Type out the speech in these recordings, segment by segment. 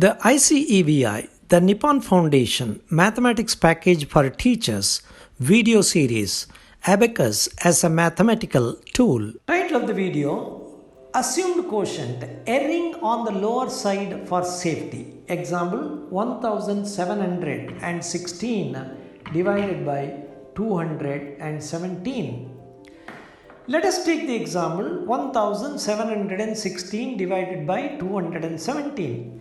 The ICEVI, the Nippon Foundation Mathematics Package for Teachers video series, Abacus as a Mathematical Tool. Title of the video: Assumed quotient, erring on the lower side for safety. Example: 1716 divided by 217. Let us take the example 1716 divided by 217.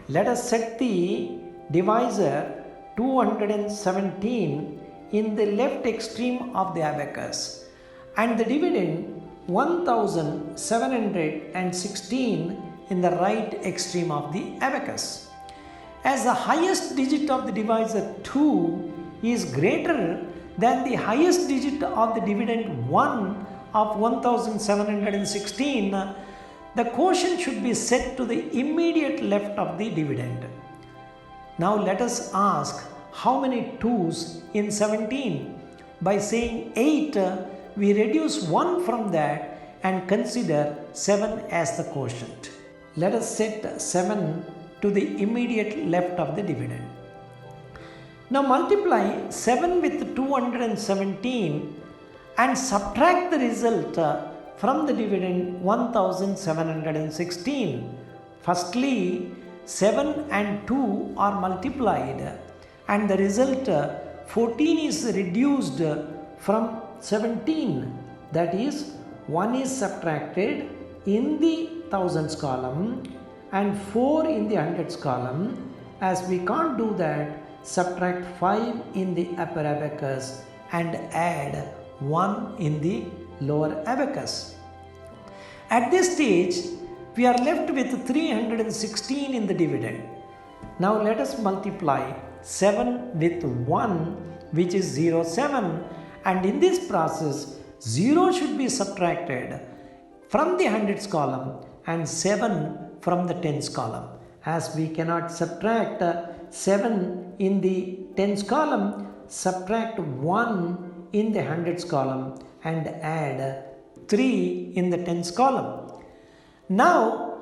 Let us set the divisor 217 in the left extreme of the abacus and the dividend 1716 in the right extreme of the abacus. As the highest digit of the divisor 2 is greater than the highest digit of the dividend 1 of 1716, the quotient should be set to the immediate left of the dividend. Now let us ask how many 2's in 17. By saying 8, we reduce 1 from that and consider 7 as the quotient. Let us set 7 to the immediate left of the dividend. Now multiply 7 with 217 and subtract the result from the dividend 1716. Firstly, 7 and 2 are multiplied and the result 14 is reduced from 17. That is, 1 is subtracted in the thousands column and 4 in the hundreds column. As we can't do that, subtract 5 in the upper abacus and add 1 in the lower abacus. At this stage, we are left with 316 in the dividend. Now let us multiply 7 with 1, which is 07, and in this process 0 should be subtracted from the hundreds column and 7 from the tens column. As we cannot subtract 7 in the tens column, subtract 1 in the hundreds column and add 3 in the tens column. Now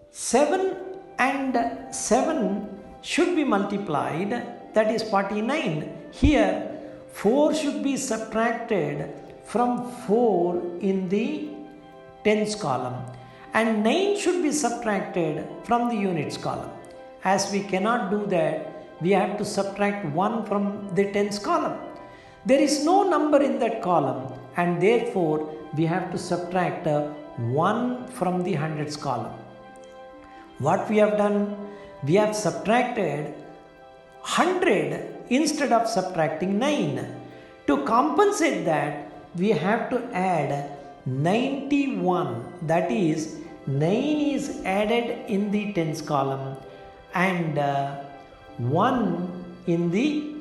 7 and 7 should be multiplied, that is 49. Here 4 should be subtracted from 4 in the tens column and 9 should be subtracted from the units column. As we cannot do that, we have to subtract 1 from the tens column. There is no number in that column and therefore we have to subtract 1 from the hundreds column. What we have done? We have subtracted 100 instead of subtracting 9. To compensate that, we have to add 91. That is, 9 is added in the tens column and 1 in the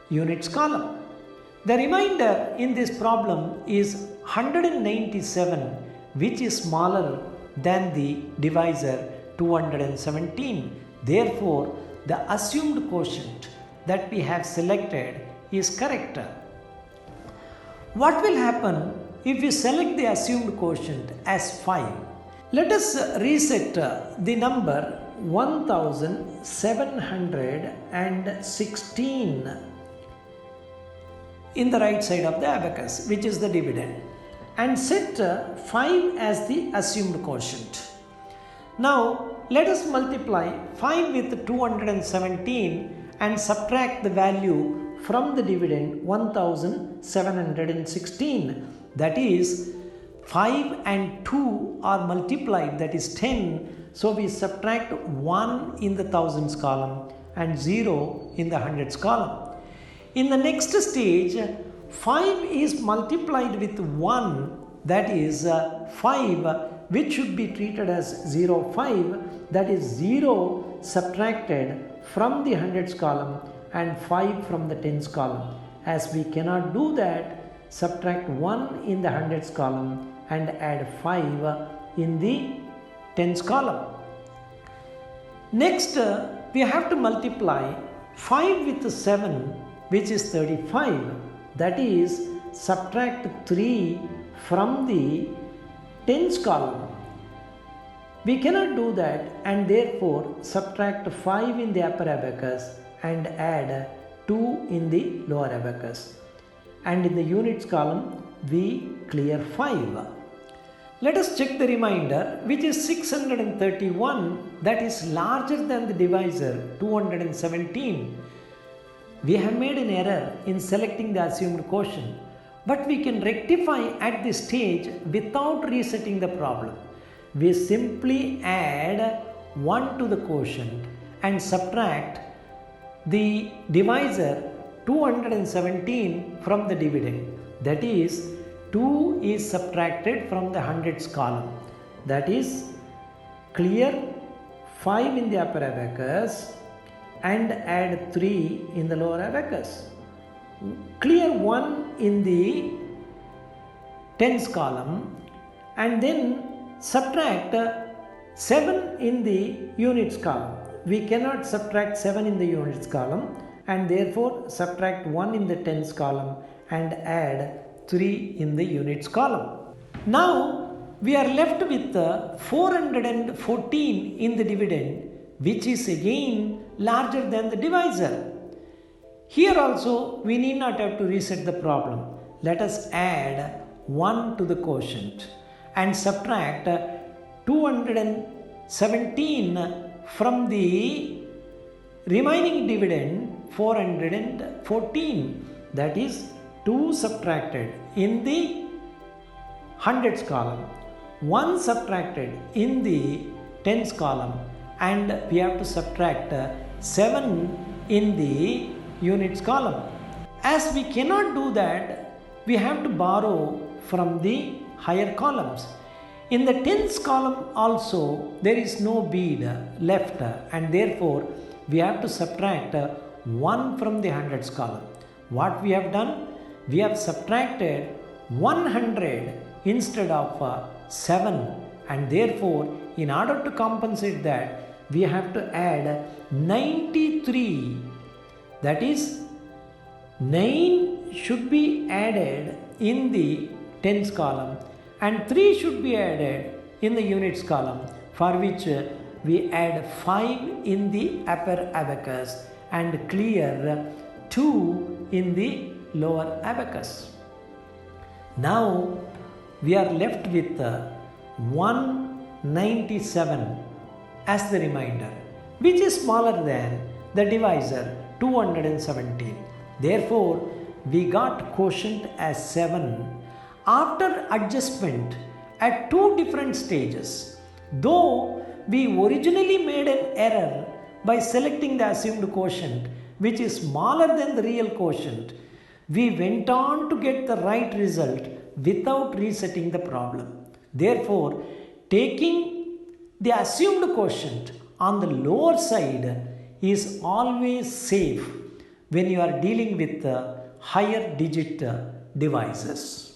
units column. The remainder in this problem is 197, which is smaller than the divisor 217. Therefore, the assumed quotient that we have selected is correct. What will happen if we select the assumed quotient as 5? Let us reset the number 1716 in the right side of the abacus, which is the dividend, and set 5 as the assumed quotient. Now let us multiply 5 with 217 and subtract the value from the dividend 1716. That is, 5 and 2 are multiplied, that is 10. So we subtract 1 in the thousands column and 0 in the hundreds column. In the next stage, 5 is multiplied with 1, that is 5, which should be treated as 05, that is 0 subtracted from the hundreds column and 5 from the tens column. As we cannot do that, subtract 1 in the hundreds column and add 5 in the tens column. Next, we have to multiply 5 with 7, which is 35, that is, subtract 3 from the tens column We cannot do that and therefore subtract 5 in the upper abacus and add 2 in the lower abacus. And in the units column, we clear 5. Let us check the remainder, which is 631, that is larger than the divisor 217. We have made an error in selecting the assumed quotient, but we can rectify at this stage without resetting the problem. We simply add 1 to the quotient and subtract the divisor 217 from the dividend. That is, 2 is subtracted from the hundreds column. That is, clear 5 in the upper abacus and add 3 in the lower abacus. Clear 1 in the tens column and then subtract 7 in the units column. We cannot subtract 7 in the units column and therefore subtract 1 in the tens column and add 3 in the units column. Now we are left with 414 in the dividend, which is again larger than the divisor. Here also we need not have to reset the problem. Let us add 1 to the quotient and subtract 217 from the remaining dividend 414. That is 2 subtracted in the hundreds column, 1 subtracted in the tens column, and we have to subtract 7 in the units column. As we cannot do that, we have to borrow from the higher columns. In the tens column also there is no bead left and therefore we have to subtract 1 from the hundreds column. What we have done? We have subtracted 100 instead of 7 and therefore in order to compensate that we have to add 93. That is, 9 should be added in the tens column and 3 should be added in the units column, for which we add 5 in the upper abacus and clear 2 in the lower abacus. Now we are left with 197 as the remainder, which is smaller than the divisor 217. Therefore, we got quotient as 7 after adjustment at 2 different stages. Though we originally made an error by selecting the assumed quotient, which is smaller than the real quotient, we went on to get the right result without resetting the problem. Therefore, taking the assumed quotient on the lower side is always safe when you are dealing with higher digit divisors.